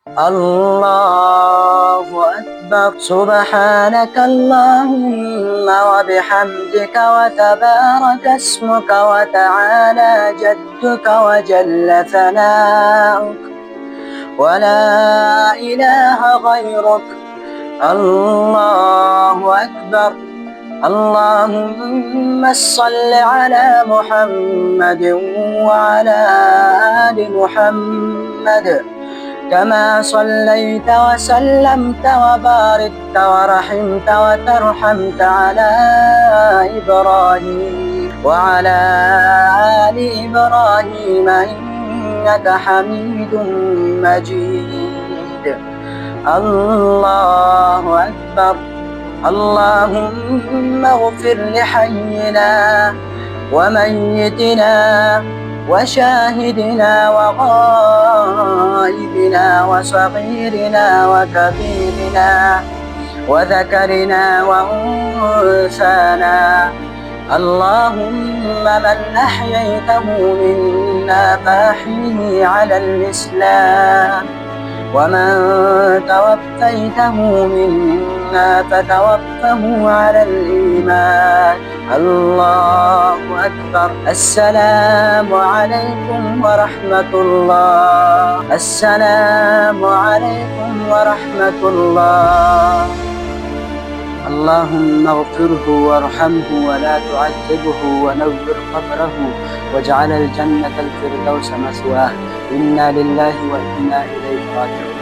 الله أكبر. سبحانك اللهم وبحمدك وتبارك اسمك وتعالى جدك وجل ثناؤك ولا إله غيرك. الله أكبر. اللهم صل على محمد وعلى آل محمد كما صليت وسلمت وباركت ورحمت وترحمت على إبراهيم وعلى آل إبراهيم إنك حميد مجيد. الله أكبر. اللهم اغفر لحينا وميتنا وشاهدنا وغائبنا وصغيرنا وكبيرنا وذكرنا وأنثانا. اللهم من أحييته منا فأحيه على الإسلام ومن توفيته منا فتوفه على الإيمان. الله أكبر. السلام عليكم ورحمة الله. السلام عليكم ورحمة الله. اللهم اغفره وارحمه ولا تعذبه ونور قبره واجعل الجنة الفردوس مثواه. إنا لله وإنا إليه راجعون.